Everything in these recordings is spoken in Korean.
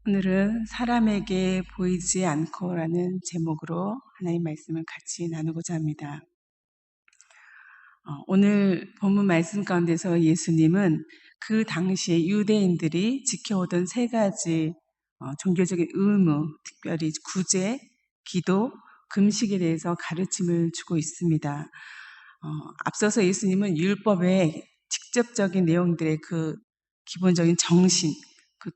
오늘은 사람에게 보이지 않고라는 제목으로 하나님 말씀을 같이 나누고자 합니다. 오늘 본문 말씀 가운데서 예수님은 그 당시에 유대인들이 지켜오던 세 가지 종교적인 의무, 특별히 구제, 기도, 금식에 대해서 가르침을 주고 있습니다. 앞서서 예수님은 율법의 직접적인 내용들의 그 기본적인 정신,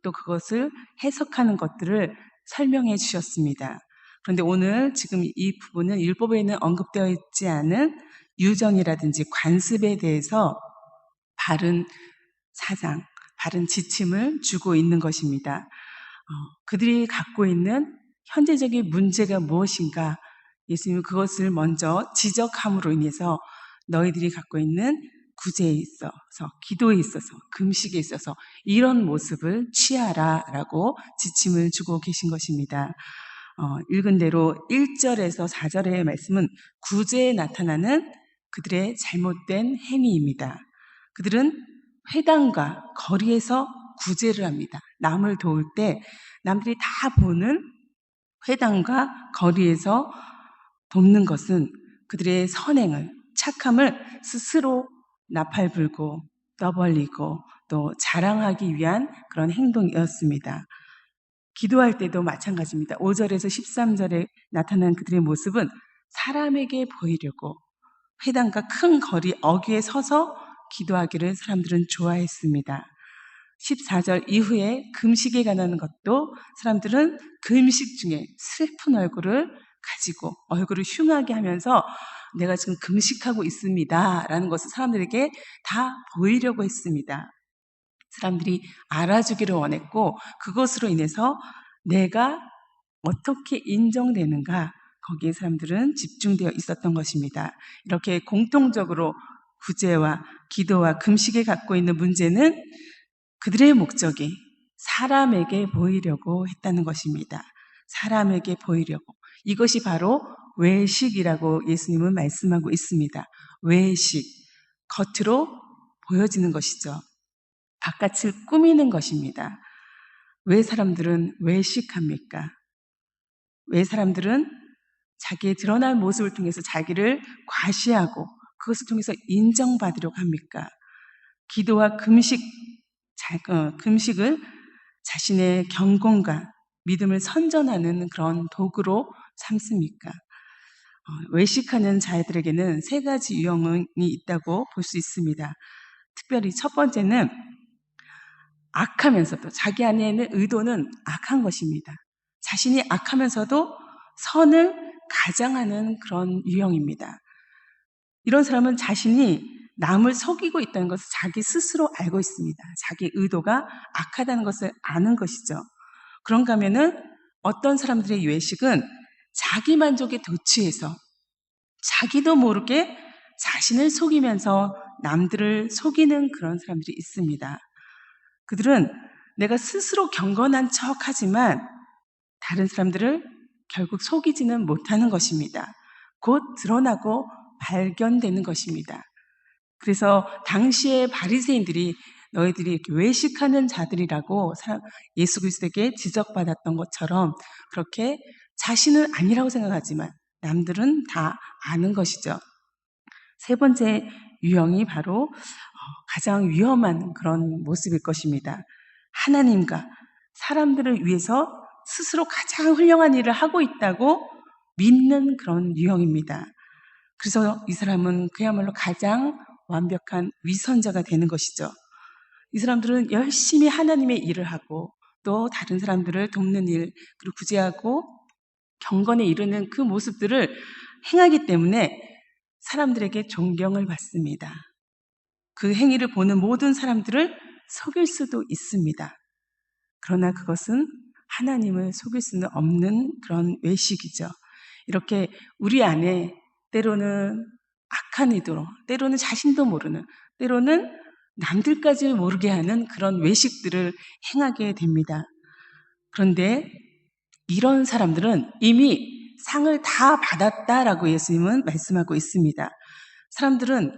또 그것을 해석하는 것들을 설명해 주셨습니다. 그런데 오늘 지금 이 부분은 율법에는 언급되어 있지 않은 유전이라든지 관습에 대해서 바른 사상, 바른 지침을 주고 있는 것입니다. 그들이 갖고 있는 현재적인 문제가 무엇인가? 예수님은 그것을 먼저 지적함으로 인해서 너희들이 갖고 있는 구제에 있어서, 기도에 있어서, 금식에 있어서 이런 모습을 취하라라고 지침을 주고 계신 것입니다. 읽은 대로 1절에서 4절의 말씀은 구제에 나타나는 그들의 잘못된 행위입니다. 그들은 회당과 거리에서 구제를 합니다. 남을 도울 때 남들이 다 보는 회당과 거리에서 돕는 것은 그들의 선행을, 착함을 스스로 나팔불고 떠벌리고 또 자랑하기 위한 그런 행동이었습니다. 기도할 때도 마찬가지입니다. 5절에서 13절에 나타난 그들의 모습은 사람에게 보이려고 회당과 큰 거리 어귀에 서서 기도하기를 사람들은 좋아했습니다. 14절 이후에 금식에 관한 것도 사람들은 금식 중에 슬픈 얼굴을 가지고 얼굴을 흉하게 하면서 내가 지금 금식하고 있습니다 라는 것을 사람들에게 다 보이려고 했습니다. 사람들이 알아주기를 원했고 그것으로 인해서 내가 어떻게 인정되는가 거기에 사람들은 집중되어 있었던 것입니다. 이렇게 공통적으로 구제와 기도와 금식에 갖고 있는 문제는 그들의 목적이 사람에게 보이려고 했다는 것입니다. 사람에게 보이려고. 이것이 바로 외식이라고 예수님은 말씀하고 있습니다. 외식. 겉으로 보여지는 것이죠. 바깥을 꾸미는 것입니다. 왜 사람들은 외식합니까? 왜 사람들은 자기의 드러난 모습을 통해서 자기를 과시하고 그것을 통해서 인정받으려고 합니까? 기도와 금식을 자신의 경건과 믿음을 선전하는 그런 도구로 삼습니까? 외식하는 자들에게는 세 가지 유형이 있다고 볼 수 있습니다. 특별히 첫 번째는 악하면서도 자기 안에는 의도는 악한 것입니다. 자신이 악하면서도 선을 가장하는 그런 유형입니다. 이런 사람은 자신이 남을 속이고 있다는 것을 자기 스스로 알고 있습니다. 자기 의도가 악하다는 것을 아는 것이죠. 그런가 하면은 어떤 사람들의 외식은 자기 만족에 도취해서 자기도 모르게 자신을 속이면서 남들을 속이는 그런 사람들이 있습니다. 그들은 내가 스스로 경건한 척 하지만 다른 사람들을 결국 속이지는 못하는 것입니다. 곧 드러나고 발견되는 것입니다. 그래서 당시의 바리새인들이 너희들이 이렇게 외식하는 자들이라고 예수 그리스도에게 지적받았던 것처럼 그렇게 자신은 아니라고 생각하지만 남들은 다 아는 것이죠. 세 번째 유형이 바로 가장 위험한 그런 모습일 것입니다. 하나님과 사람들을 위해서 스스로 가장 훌륭한 일을 하고 있다고 믿는 그런 유형입니다. 그래서 이 사람은 그야말로 가장 완벽한 위선자가 되는 것이죠. 이 사람들은 열심히 하나님의 일을 하고 또 다른 사람들을 돕는 일, 그리고 구제하고 경건에 이르는 그 모습들을 행하기 때문에 사람들에게 존경을 받습니다. 그 행위를 보는 모든 사람들을 속일 수도 있습니다. 그러나 그것은 하나님을 속일 수는 없는 그런 외식이죠. 이렇게 우리 안에 때로는 악한 의도로, 때로는 자신도 모르는, 때로는 남들까지 모르게 하는 그런 외식들을 행하게 됩니다. 그런데 이런 사람들은 이미 상을 다 받았다라고 예수님은 말씀하고 있습니다. 사람들은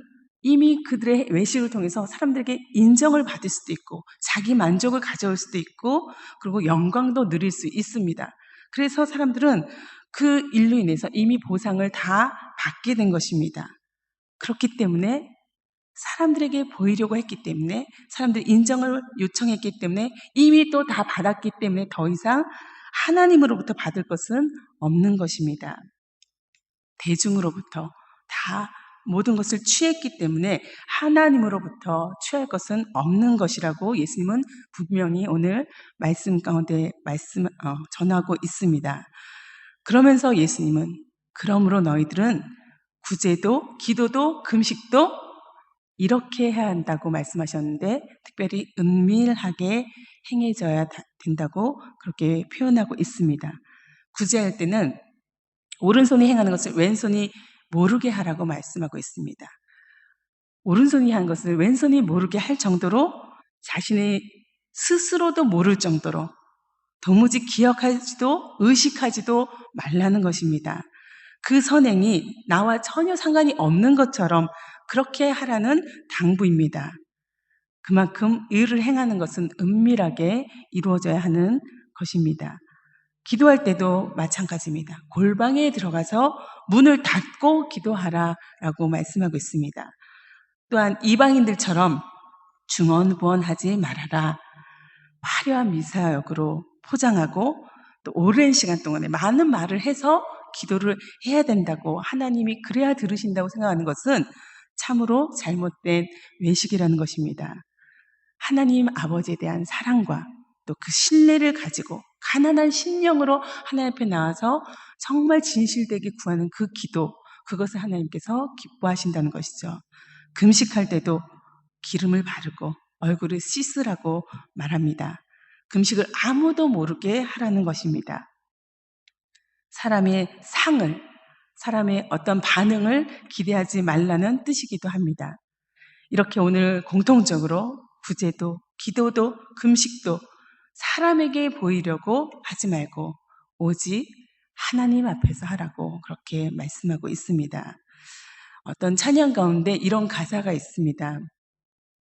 이미 그들의 외식을 통해서 사람들에게 인정을 받을 수도 있고 자기 만족을 가져올 수도 있고 그리고 영광도 누릴 수 있습니다. 그래서 사람들은 그 일로 인해서 이미 보상을 다 받게 된 것입니다. 그렇기 때문에 사람들에게 보이려고 했기 때문에 사람들이 인정을 요청했기 때문에 이미 또 다 받았기 때문에 더 이상 하나님으로부터 받을 것은 없는 것입니다. 대중으로부터 다 모든 것을 취했기 때문에 하나님으로부터 취할 것은 없는 것이라고 예수님은 분명히 오늘 말씀 가운데 전하고 있습니다. 그러면서 예수님은 그러므로 너희들은 구제도 기도도 금식도 이렇게 해야 한다고 말씀하셨는데 특별히 은밀하게 행해져야 된다고 그렇게 표현하고 있습니다. 구제할 때는 오른손이 행하는 것을 왼손이 모르게 하라고 말씀하고 있습니다. 오른손이 하는 것을 왼손이 모르게 할 정도로 자신이 스스로도 모를 정도로 도무지 기억하지도 의식하지도 말라는 것입니다. 그 선행이 나와 전혀 상관이 없는 것처럼 그렇게 하라는 당부입니다. 그만큼 의를 행하는 것은 은밀하게 이루어져야 하는 것입니다. 기도할 때도 마찬가지입니다. 골방에 들어가서 문을 닫고 기도하라라고 말씀하고 있습니다. 또한 이방인들처럼 중언부언하지 말아라. 화려한 미사역으로 포장하고 또 오랜 시간 동안에 많은 말을 해서 기도를 해야 된다고 하나님이 그래야 들으신다고 생각하는 것은 참으로 잘못된 외식이라는 것입니다. 하나님 아버지에 대한 사랑과 또 그 신뢰를 가지고 가난한 심령으로 하나님 앞에 나와서 정말 진실되게 구하는 그 기도, 그것을 하나님께서 기뻐하신다는 것이죠. 금식할 때도 기름을 바르고 얼굴을 씻으라고 말합니다. 금식을 아무도 모르게 하라는 것입니다. 사람의 상을, 사람의 어떤 반응을 기대하지 말라는 뜻이기도 합니다. 이렇게 오늘 공통적으로 구제도, 기도도, 금식도 사람에게 보이려고 하지 말고 오직 하나님 앞에서 하라고 그렇게 말씀하고 있습니다. 어떤 찬양 가운데 이런 가사가 있습니다.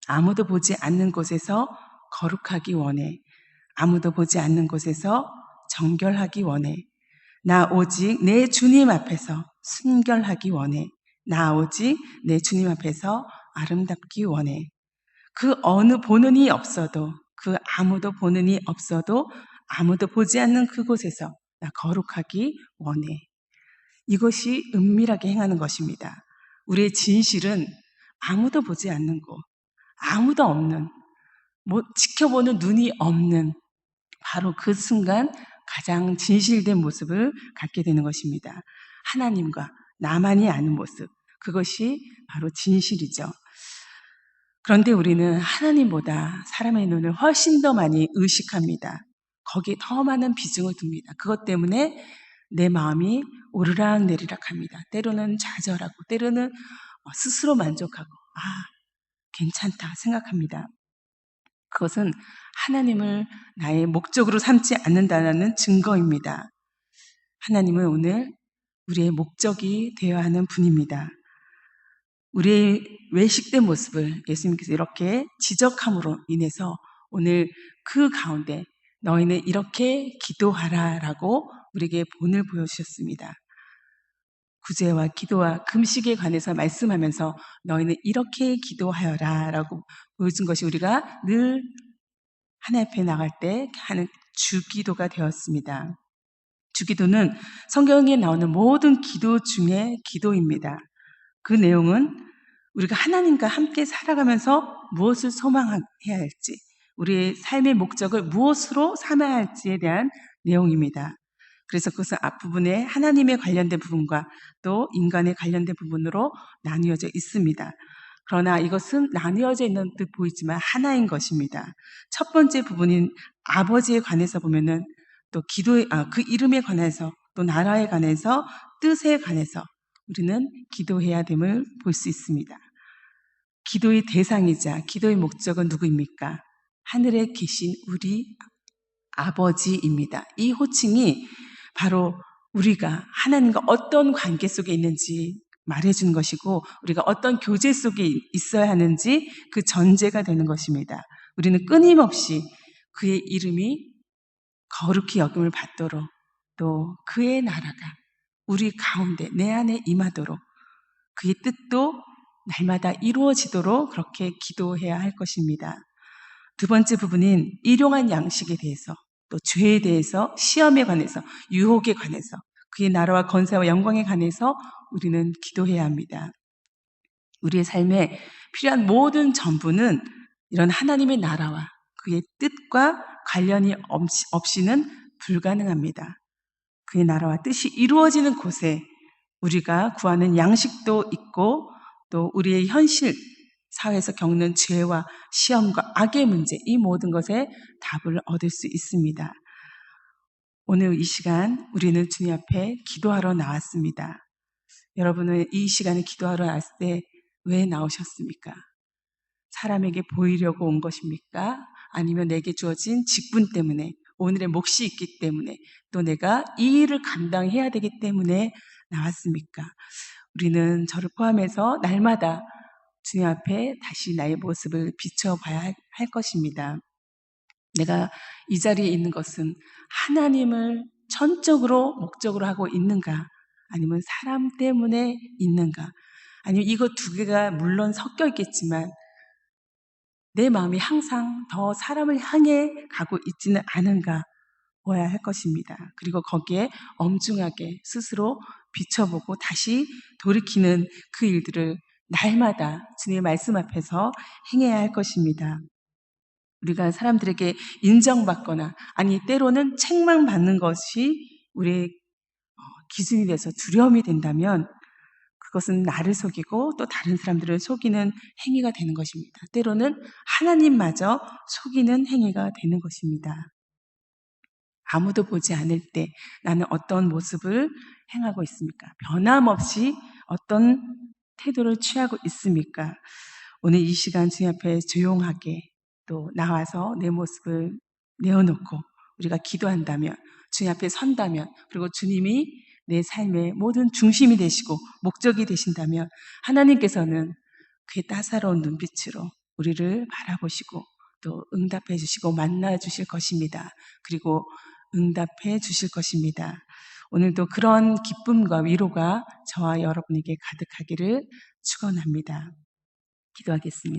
아무도 보지 않는 곳에서 거룩하기 원해. 아무도 보지 않는 곳에서 정결하기 원해. 나 오직 내 주님 앞에서 순결하기 원해. 나 오직 내 주님 앞에서 아름답기 원해. 그 어느 보는 이 없어도, 그 아무도 보는 이 없어도 아무도 보지 않는 그곳에서 나 거룩하기 원해. 이것이 은밀하게 행하는 것입니다. 우리의 진실은 아무도 보지 않는 곳, 아무도 없는, 지켜보는 눈이 없는 바로 그 순간 가장 진실된 모습을 갖게 되는 것입니다. 하나님과 나만이 아는 모습, 그것이 바로 진실이죠. 그런데 우리는 하나님보다 사람의 눈을 훨씬 더 많이 의식합니다. 거기에 더 많은 비중을 둡니다. 그것 때문에 내 마음이 오르락내리락 합니다. 때로는 좌절하고 때로는 스스로 만족하고 괜찮다 생각합니다. 그것은 하나님을 나의 목적으로 삼지 않는다는 증거입니다. 하나님은 오늘 우리의 목적이 되어야 하는 분입니다. 우리의 외식된 모습을 예수님께서 이렇게 지적함으로 인해서 오늘 그 가운데 너희는 이렇게 기도하라라고 우리에게 본을 보여주셨습니다. 구제와 기도와 금식에 관해서 말씀하면서 너희는 이렇게 기도하여라라고 보여준 것이 우리가 늘 하나님 앞에 나갈 때 하는 주기도가 되었습니다. 주기도는 성경에 나오는 모든 기도 중에 기도입니다. 그 내용은 우리가 하나님과 함께 살아가면서 무엇을 소망해야 할지, 우리의 삶의 목적을 무엇으로 삼아야 할지에 대한 내용입니다. 그래서 그것은 앞부분에 하나님에 관련된 부분과 또 인간에 관련된 부분으로 나뉘어져 있습니다. 그러나 이것은 나뉘어져 있는 듯 보이지만 하나인 것입니다. 첫 번째 부분인 아버지에 관해서 보면은 또 그 이름에 관해서 또 나라에 관해서 뜻에 관해서 우리는 기도해야 됨을 볼 수 있습니다. 기도의 대상이자 기도의 목적은 누구입니까? 하늘에 계신 우리 아버지입니다. 이 호칭이 바로 우리가 하나님과 어떤 관계 속에 있는지 말해주는 것이고 우리가 어떤 교제 속에 있어야 하는지 그 전제가 되는 것입니다. 우리는 끊임없이 그의 이름이 거룩히 여김을 받도록 또 그의 나라가 우리 가운데 내 안에 임하도록 그의 뜻도 날마다 이루어지도록 그렇게 기도해야 할 것입니다. 두 번째 부분인 일용한 양식에 대해서 또 죄에 대해서 시험에 관해서 유혹에 관해서 그의 나라와 권세와 영광에 관해서 우리는 기도해야 합니다. 우리의 삶에 필요한 모든 전부는 이런 하나님의 나라와 그의 뜻과 관련이 없이는 불가능합니다. 그의 나라와 뜻이 이루어지는 곳에 우리가 구하는 양식도 있고 또 우리의 현실 사회에서 겪는 죄와 시험과 악의 문제 이 모든 것에 답을 얻을 수 있습니다. 오늘 이 시간 우리는 주님 앞에 기도하러 나왔습니다. 여러분은 이 시간에 기도하러 나왔을 때 왜 나오셨습니까? 사람에게 보이려고 온 것입니까? 아니면 내게 주어진 직분 때문에 오늘의 몫이 있기 때문에 또 내가 이 일을 감당해야 되기 때문에 나왔습니까? 우리는 저를 포함해서 날마다 주님 앞에 다시 나의 모습을 비춰봐야 할 것입니다. 내가 이 자리에 있는 것은 하나님을 전적으로 목적으로 하고 있는가? 아니면 사람 때문에 있는가? 아니면 이거 두 개가 물론 섞여 있겠지만 내 마음이 항상 더 사람을 향해 가고 있지는 않은가 보아야 할 것입니다. 그리고 거기에 엄중하게 스스로 비춰보고 다시 돌이키는 그 일들을 날마다 주님의 말씀 앞에서 행해야 할 것입니다. 우리가 사람들에게 인정받거나 아니 때로는 책망받는 것이 우리의 기준이 돼서 두려움이 된다면 그것은 나를 속이고 또 다른 사람들을 속이는 행위가 되는 것입니다. 때로는 하나님마저 속이는 행위가 되는 것입니다. 아무도 보지 않을 때 나는 어떤 모습을 행하고 있습니까? 변함없이 어떤 태도를 취하고 있습니까? 오늘 이 시간 주님 앞에 조용하게 또 나와서 내 모습을 내어놓고 우리가 기도한다면 주님 앞에 선다면 그리고 주님이 내 삶의 모든 중심이 되시고 목적이 되신다면 하나님께서는 그의 따사로운 눈빛으로 우리를 바라보시고 또 응답해 주시고 만나 주실 것입니다. 그리고 응답해 주실 것입니다. 오늘도 그런 기쁨과 위로가 저와 여러분에게 가득하기를 축원합니다. 기도하겠습니다.